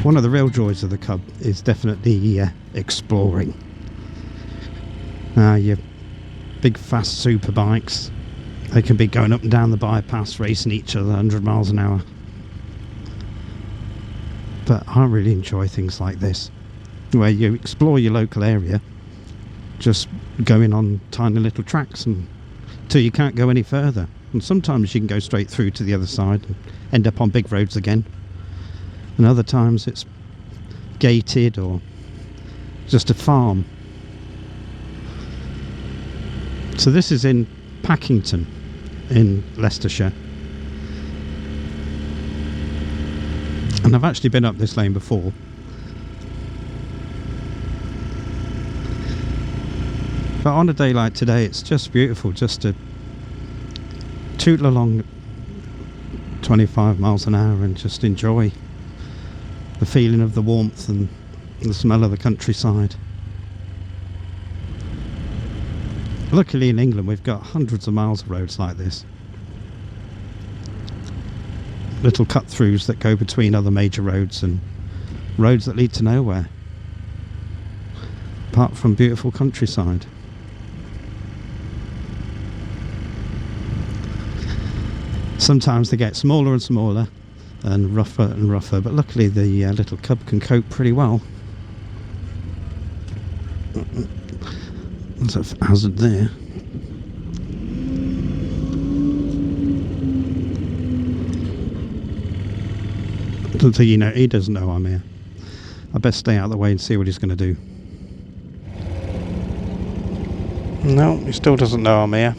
one of the real joys of the Cub is definitely exploring. Your big fast super bikes, they can be going up and down the bypass racing each other 100 miles an hour. But I really enjoy things like this, where you explore your local area, just going on tiny little tracks until you can't go any further. And sometimes you can go straight through to the other side and end up on big roads again. And other times it's gated or just a farm. So this is in Packington in Leicestershire. And I've actually been up this lane before. But on a day like today, it's just beautiful just to tootle along 25 miles an hour and just enjoy the feeling of the warmth and the smell of the countryside. Luckily in England we've got hundreds of miles of roads like this. Little cut-throughs that go between other major roads and roads that lead to nowhere, apart from beautiful countryside. Sometimes they get smaller and smaller and rougher, but luckily the little Cub can cope pretty well. There's a hazard there. I don't think he doesn't know I'm here. I best stay out of the way and see what he's going to do. No, he still doesn't know I'm here.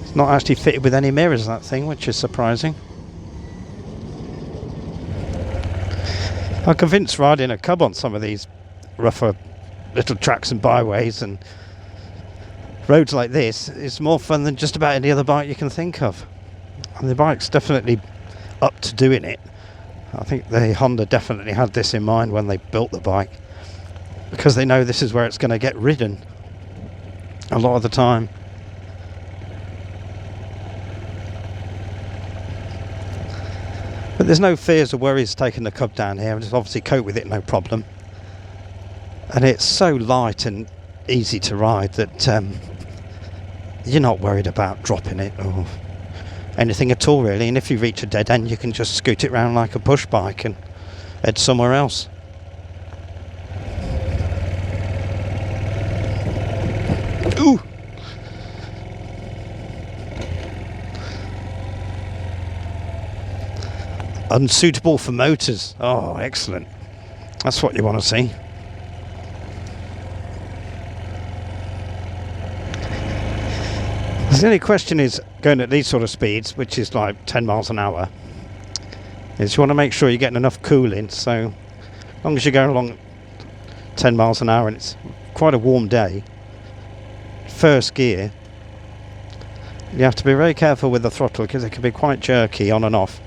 It's not actually fitted with any mirrors, that thing, which is surprising. I'm convinced riding a Cub on some of these rougher little tracks and byways and roads like this is more fun than just about any other bike you can think of. And the bike's definitely up to doing it. I think the Honda definitely had this in mind when they built the bike, because they know this is where it's going to get ridden a lot of the time. But there's no fears or worries taking the Cub down here. I just obviously cope with it no problem. And it's so light and easy to ride that you're not worried about dropping it or anything at all really. And if you reach a dead end, you can just scoot it around like a push bike and head somewhere else. Ooh! Unsuitable for motors. Oh, excellent. That's what you want to see. The only question is, going at these sort of speeds, which is like 10 miles an hour, is you want to make sure you're getting enough cooling. So as long as you're going along 10 miles an hour and it's quite a warm day, first gear, you have to be very careful with the throttle because it can be quite jerky on and off.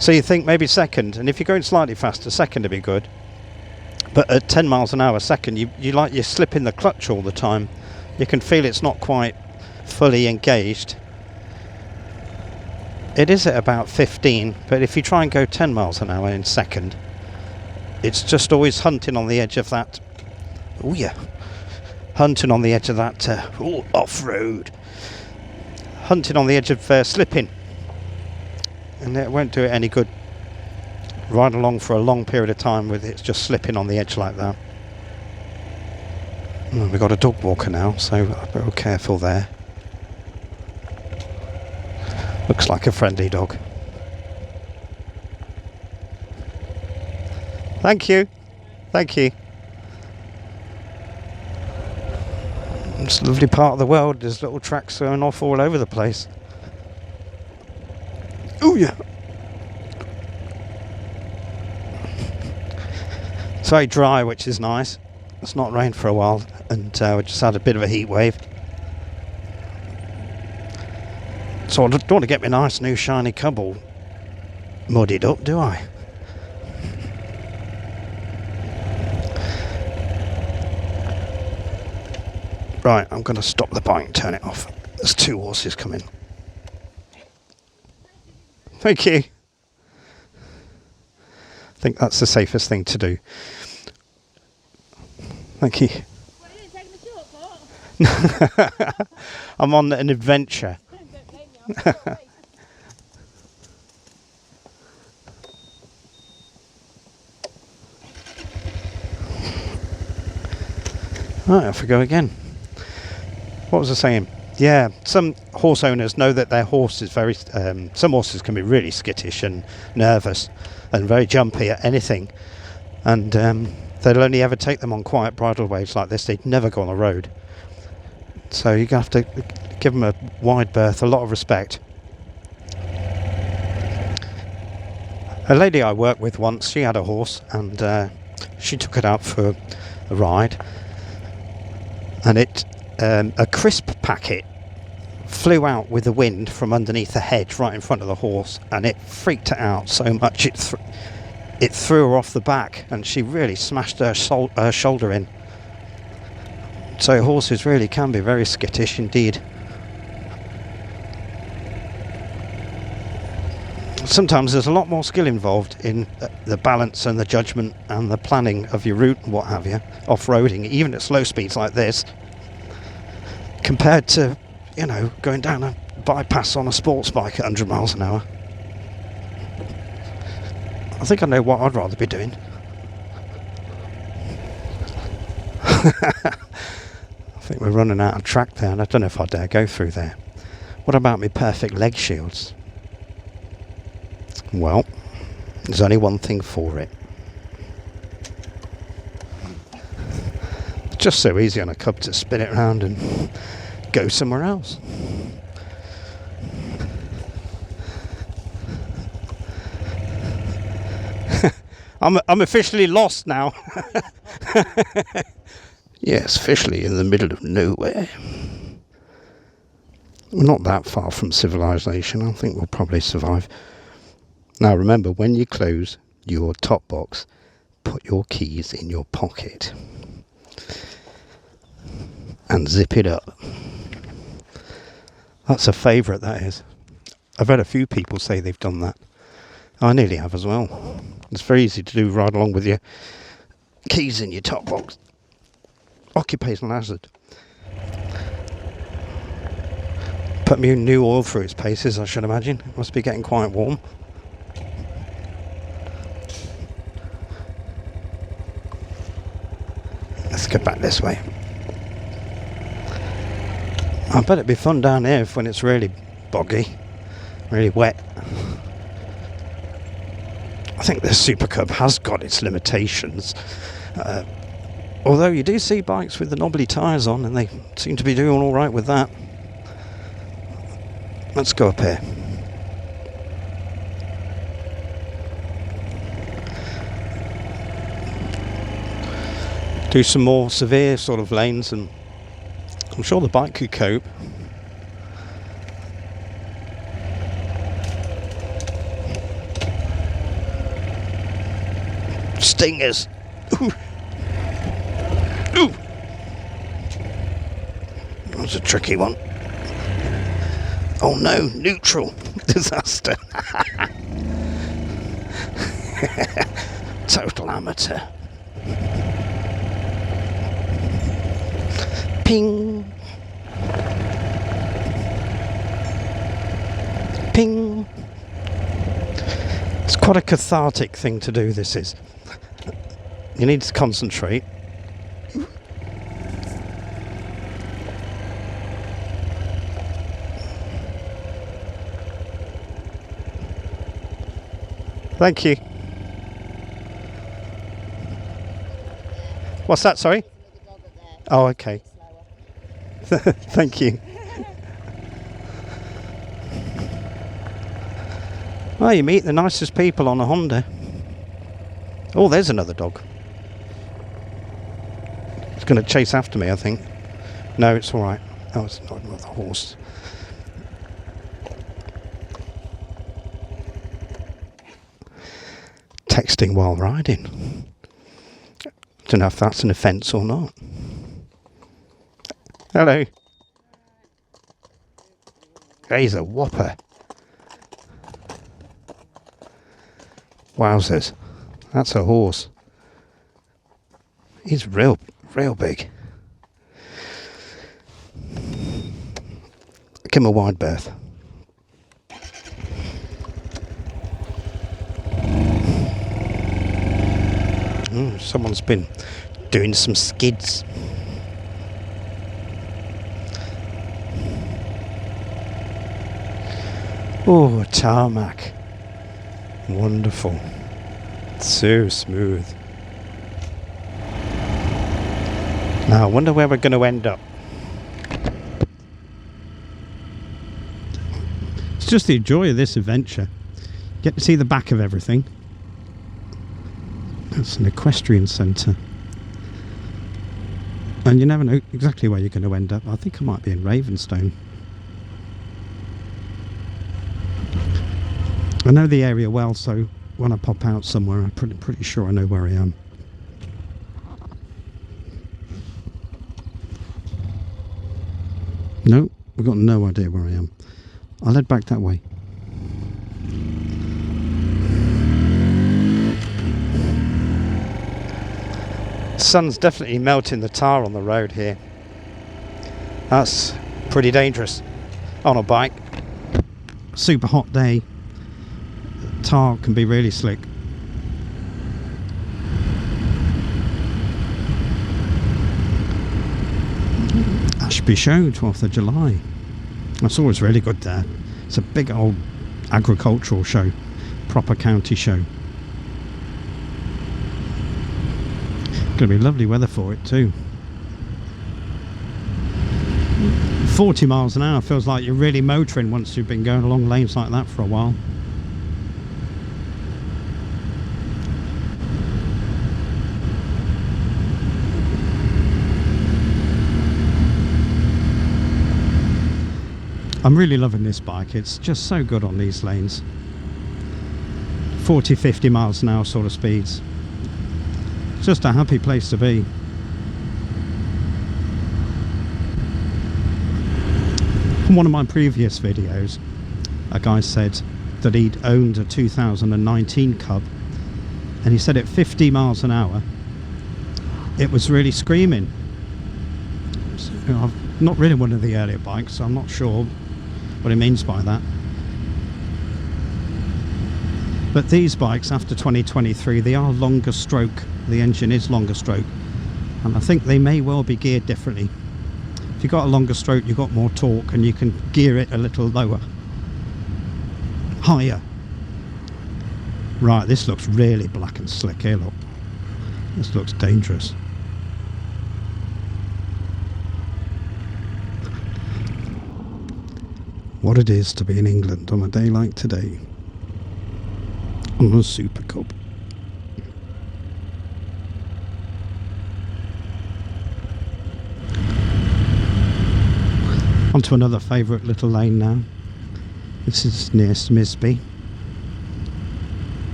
So you think maybe second, and if you're going slightly faster, second would be good. But at 10 miles an hour, second, you're slipping the clutch all the time. You can feel it's not quite fully engaged. It is at about 15, but if you try and go 10 miles an hour in second, it's just always hunting on the edge of that. Oh yeah, hunting on the edge of that off-road. Hunting on the edge of slipping, and it won't do it any good. Ride along for a long period of time with it just slipping on the edge like that. We've got a dog walker now, so I'll be real careful there. Looks like a friendly dog. Thank you. Thank you. It's a lovely part of the world. There's little tracks going off all over the place. Oh yeah. It's very dry, which is nice. It's not rained for a while, and we just had a bit of a heat wave. So I don't want to get my nice new shiny Cub all muddied up, do I? Right, I'm going to stop the bike and turn it off. There's two horses coming. Thank you. think that's the safest thing to do. Thank you. Well, you didn't take the shortcut. I'm on an adventure. Don't blame me, I'm sorry. Right, off we go again. What was I saying? Yeah, some horse owners know that their horse is very... some horses can be really skittish and nervous and very jumpy at anything. And they'll only ever take them on quiet bridle waves like this. They'd never go on the road. So you have to give them a wide berth, a lot of respect. A lady I worked with once, she had a horse and she took it out for a ride. And a crisp packet flew out with the wind from underneath the hedge right in front of the horse, and it freaked it out so much it threw her off the back, and she really smashed her shoulder in. So horses really can be very skittish indeed. Sometimes there's a lot more skill involved in the balance and the judgment and the planning of your route and what have you, off-roading, even at slow speeds like this, compared to, you know, going down a bypass on a sports bike at 100 miles an hour. I think I know what I'd rather be doing. I think we're running out of track there, and I don't know if I dare go through there. What about my perfect leg shields? Well, there's only one thing for it. It's just so easy on a cub to spin it around and go somewhere else. I'm officially lost now. Yes, officially in the middle of nowhere. We're not that far from civilization. I think we'll probably survive. Now remember, when you close your top box, put your keys in your pocket and zip it up. That's a favourite, that is. I've had a few people say they've done that. I nearly have as well. It's very easy to do right along with your keys in your top box. Occupational hazard. Put new oil through its paces, I should imagine. It must be getting quite warm. Let's get back this way. I bet it'd be fun down here when it's really boggy, really wet. I think this Super Cub has got its limitations. Although you do see bikes with the knobbly tyres on, and they seem to be doing all right with that. Let's go up here. Do some more severe sort of lanes, and I'm sure the bike could cope. Stingers. Ooh. Ooh. That's a tricky one. Oh no, neutral. Disaster. Total amateur. Ping. Ping. It's quite a cathartic thing to do, this is. You need to concentrate. Thank you. What's that, sorry? Oh, okay. Thank you. Well, you meet the nicest people on a Honda. Oh, there's another dog. It's going to chase after me, I think. No, it's all right. Oh, it's not the horse. Texting while riding. Don't know if that's an offence or not. Hello. He's a whopper. Wowzers. That's a horse. He's real big. Give him a wide berth. Someone's been doing some skids. Oh, a tarmac. Wonderful. So smooth. Now I wonder where we're going to end up. It's just the joy of this adventure. Get to see the back of everything. That's an equestrian centre. And you never know exactly where you're going to end up. I think I might be in Ravenstone. I know the area well, so when I pop out somewhere, I'm pretty sure I know where I am. No, I've got no idea where I am. I'll head back that way. Sun's definitely melting the tar on the road here. That's pretty dangerous on a bike. Super hot day. Tar can be really slick. Ashby show, 12th of July. That's always really good there. It's a big old agricultural show, proper county show. Going to be lovely weather for it too. 40 miles an hour feels like you're really motoring once you've been going along lanes like that for a while. I'm really loving this bike. It's just so good on these lanes. 40-50 miles an hour sort of speeds. Just a happy place to be. In one of my previous videos, a guy said that he'd owned a 2019 Cub, and he said at 50 miles an hour it was really screaming. So, I've not ridden one of the earlier bikes, so I'm not sure what he means by that. But these bikes after 2023, they are longer stroke. The engine is longer stroke, and I think they may well be geared differently. If you've got a longer stroke, you've got more torque, and you can gear it a little lower, higher. Right, this looks really black and slick here, look. This looks dangerous. What it is to be in England on a day like today. On a Super Cub. Onto another favourite little lane now. This is near Smisby.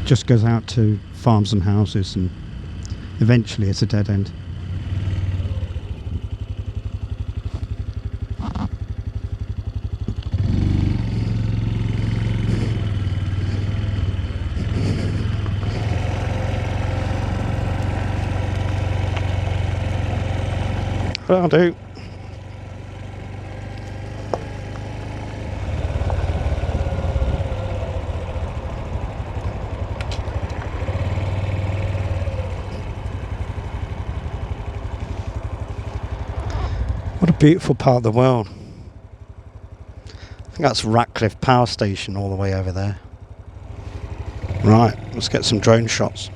Just goes out to farms and houses, and eventually it's a dead end. That'll do. What a beautiful part of the world. I think that's Ratcliffe Power Station all the way over there. Right, let's get some drone shots.